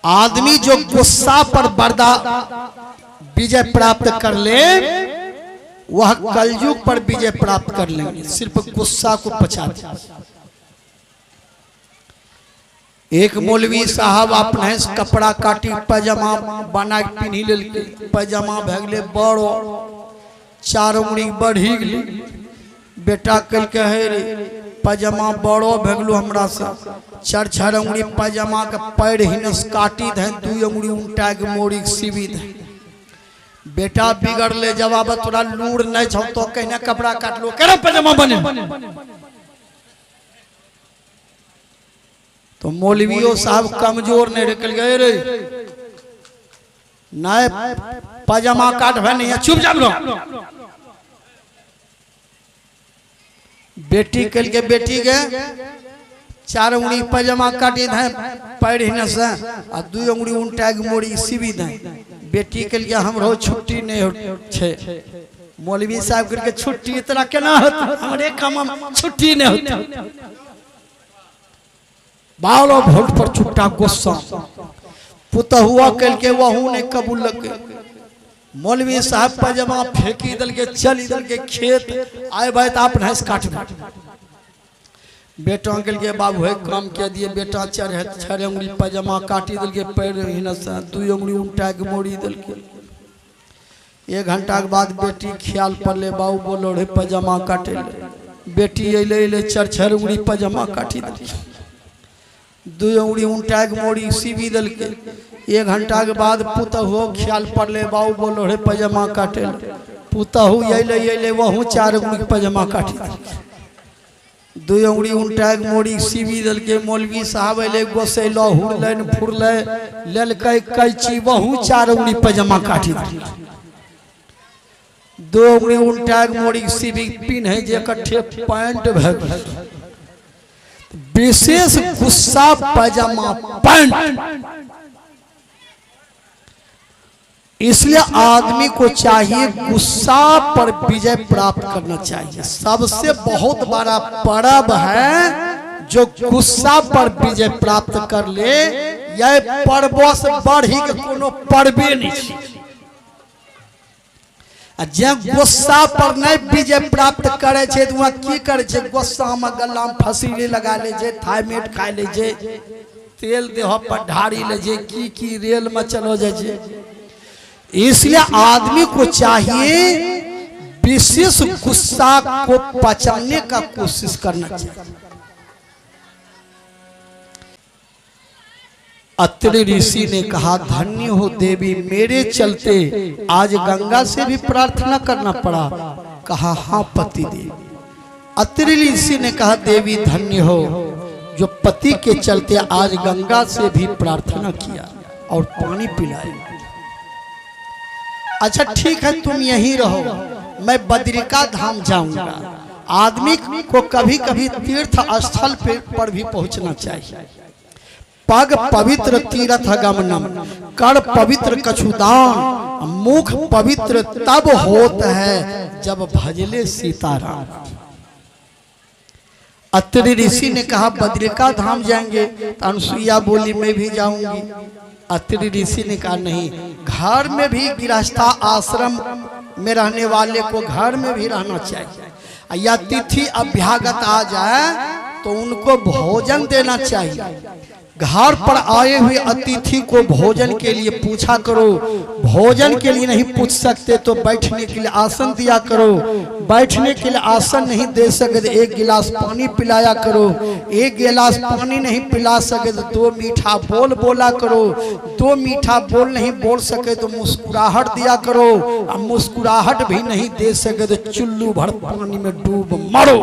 आदमी जो गुस्सा पर विजय प्राप्त कर ले वह कलयुग पर विजय प्राप्त कर लेंगे, सिर्फ गुस्सा को पचाते। एक मौलवी साहब अपने कपड़ा काटी पैजामा बना के पिन्ही लेलके, पैजामा भगले बड़ो 4 उंगली बढ़ी गई। बेटा कल के है रे पैजामा बड़ो भगलो हमरा से 4 उंगली पैजामा के पैर हिनस काटी दे 2 उंगली उल्टा के मोड़ी सीवी दे। बेटा बिगड़ ले जवाब तोरा लूड़ नहीं छौ तो कहने कपड़ा काट लो करे पैजामा बने। तो मौलवियों साहब कमजोर नहीं निकल गए रे, नए पैजामा काट है नहीं, चुप जा लो। बेटी कल के बेटी के 4 उंगली पैजामा काटी दे पैर हिने से आ 2 उंगली उल्टा के मोड़ी सीवी दे। बेटी कल के हमरो छुट्टी नहीं हो छे। मौलवी साहब करके छुट्टी इतना केना होता, हमरे काम छुट्टी नहीं होता। बालो भोट पर छुट्टा गुस्सा पुत हुआ कल के वहू ने कबूल लग गए। मौलवी साहब पैजामा फेंकी दल के चली दल के खेत आए भाई आप भैंस काट बेटा कल के बाबू है काम के दिए। बेटा 4 उंगली पैजामा काटी दल के पैर हिनस 2 उंगली उल्टा के मोड़ी दल के। 1 घंटा के बाद बेटी ख्याल पड़ले बाबू बोलो रे पैजामा काटे ले। बेटी अले 4 उंगली पैजामा काटी दल 2 उंगली उल्टा के मोड़ी सीवी दल के। 1 घंटा के बाद पुतहु ख्याल पड़ले बाबू बोलो रे पैजामा काटे ले। पुतहु अले वहू 4 उंगली पैजामा काटी 2 उंगली उल्टा के मोड़ी सीवी दल के। मौलवी साहब अले गोसैल हुड़लन फुरले ललकै कैची वहू 4 उंगली पैजामा काटी 2 उंगली उल्टा के मोड़ी सीवी पिन्हे जे इकट्ठे पैंट भग। विशेष गुस्सा पैजामा पैंट। इसलिए आदमी को चाहिए गुस्सा पर विजय प्राप्त करना चाहिए। सबसे बहुत बड़ा पर्व है जो गुस्सा पर विजय प्राप्त कर ले, यह पर्वों से बढ़ी के कोनो पर्वे नहीं। जे गुस्सा पर नहीं विजय प्राप्त करे छे तो वहाँ की करे छे, गुस्सा में गला में फसीले लगा ले जे, थाइमेट खा ले जे, तेल देह पर ढारी ले जे, की रेल में चलो जाए। इसलिए आदमी को चाहिए विशेष गुस्सा को पचाने का कोशिश करना चाहिए। अत्रि ऋषि ने कहा धन्य हो देवी, मेरे चलते आज गंगा से भी प्रार्थना करना पड़ा। कहा हाँ पति देव। अत्रि ऋषि ने कहा देवी धन्य हो जो पति के चलते आज गंगा से भी प्रार्थना किया और पानी पिलाया। अच्छा ठीक है तुम यहीं रहो, मैं बद्रिका धाम जाऊंगा। आदमी को कभी कभी तीर्थ स्थल पर भी पहुंचना चाहिए। पग पवित्र तीर्थ गमनम, कर पवित्र कछुदान, मुख पवित्र तब होता है जब भजले सीताराम। अत्रि ऋषि ने कहा बद्रिका धाम जाएंगे तो अनुसुईया बोली मैं भी जाऊंगी। अत्रि ऋषि ने कहा नहीं, घर में भी गृहस्था आश्रम में रहने वाले को घर में भी रहना चाहिए। या तिथि अभ्यागत आ जाए तो उनको भोजन देना चाहिए। घर पर आए हुए अतिथि को भोजन के लिए पूछा करो। भोजन के लिए नहीं पूछ सकते तो बैठने के लिए आसन दिया करो। बैठने के लिए आसन नहीं दे सके तो 1 गिलास पानी पिलाया करो। 1 गिलास पानी नहीं पिला सके तो 2 मीठा बोल बोला करो। 2 मीठा बोल नहीं बोल सके तो मुस्कुराहट दिया करो। और मुस्कुराहट भी नहीं दे सके तो चुल्लू भर पानी में डूब मरो।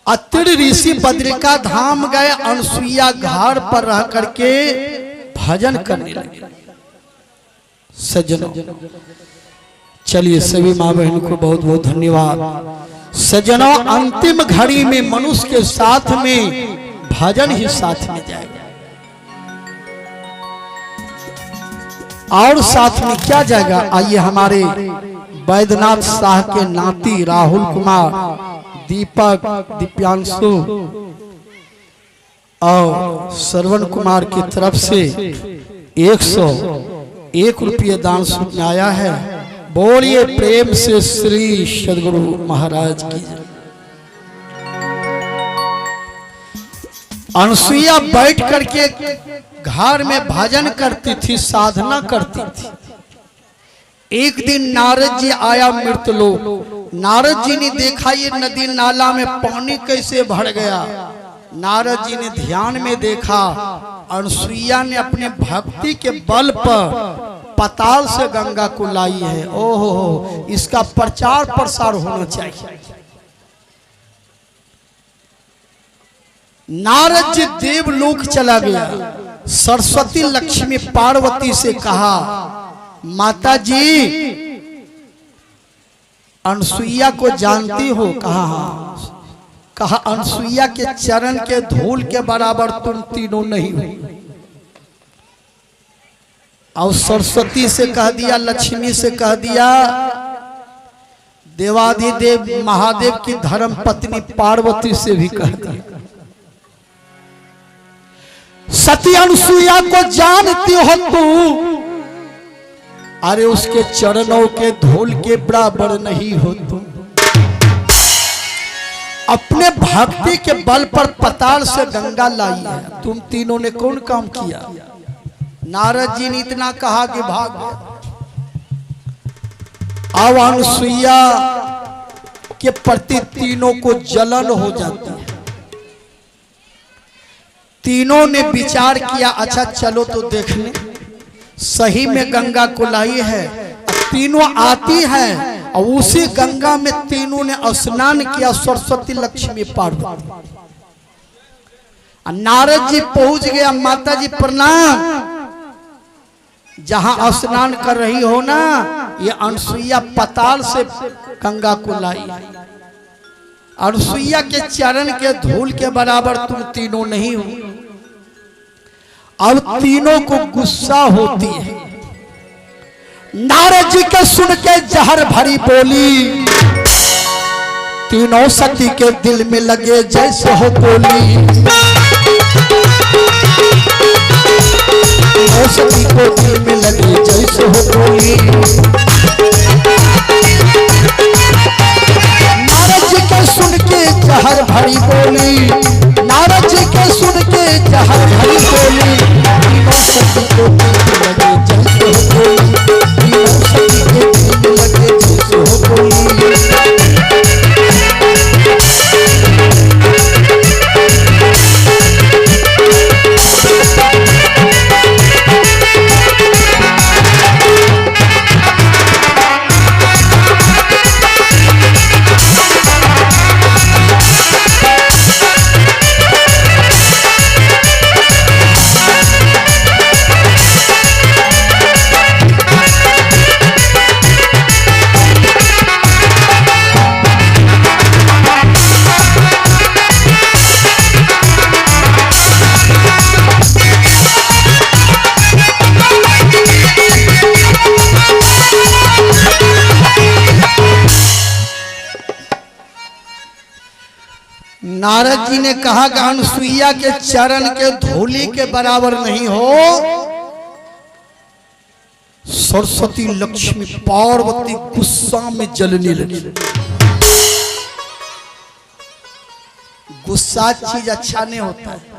अत्रि ऋषि बद्रिका धाम गए, अनुसुईया घर पर रह करके भजन करने लगे। सज्जनों चलिए सभी माँ बहन को बहुत बहुत धन्यवाद। सज्जनों अंतिम घड़ी में मनुष्य के साथ में भजन ही साथ में जाएगा। और साथ में क्या जाएगा, आइए हमारे बैद्यनाथ शाह के नाती राहुल कुमार, दीपक, दिव्यांशु और श्रवण कुमार की तरफ से 101 रुपये दान सूत्र आया है। बोलिए प्रेम से श्री सदगुरु महाराज की। अनसुईया बैठ करके घर में भजन करती थी, साधना करती थी। एक दिन नारद जी आया मृतलोक। नारद जी ने देखा ये नदी नाला में पानी कैसे भर गया। नारद जी ने ध्यान में देखा, अनसुईया ने अपने भक्ति के बल पर पाताल से गंगा को लाई है। ओहो, इसका प्रचार प्रसार होना चाहिए। नारद जी देवलोक चला गया। सरस्वती लक्ष्मी पार्वती से कहा, माता जी अनसुईया को जानती हो? कहा हाँ। कहा अनसुईया के चरण के धूल के बराबर तुम तीनों नहीं हो। और सरस्वती से कह दिया, लक्ष्मी से कह दिया, देवाधिदेव महादेव की धर्म पत्नी पार्वती से भी कह दिया, सती अनसुईया को जानती हो तू? अरे उसके चरणों के धूल के बराबर नहीं हो तुम। अपने भक्ति के बल पर पाताल से गंगा लाई है। तुम तीनों ने कौन काम किया? नारद जी ने इतना कहा कि भाग गया। अब अनसुईया के प्रति तीनों को जलन हो जाती है। तीनों ने विचार किया, अच्छा चलो तो देखने। सही में गंगा को लाई है। तीनों आती है और उसी गंगा में तीनों ने स्नान किया, सरस्वती लक्ष्मी पार्वती। नारद जी पहुंच गया, माता जी प्रणाम। जहां स्नान कर रही हो ना, ये अनसुईया पाताल से गंगा को लाई। अनसुईया के चरण के धूल के बराबर तुम तीनों नहीं हो। अब तीनों को गुस्सा होती है। नारद जी के सुन के जहर भरी बोली, तीनों सती के दिल में लगे जैसे हो गोली। तीनों सती को दिल में लगे जैसे हो गोली। नारद जी के सुन के जहर भरी बोली, नारद जी के सुन के जहर भरी बोली। तीनों सती को दिल में लगे जैसे हो गोली। तीनों सती के दिल में लगे जैसे हो गोली। नारद जी ने कहा कि अनसुईया के चरण के धूली के बराबर नहीं हो। सरस्वती लक्ष्मी पार्वती गुस्सा में जलने लगी। गुस्सा चीज अच्छा नहीं होता है।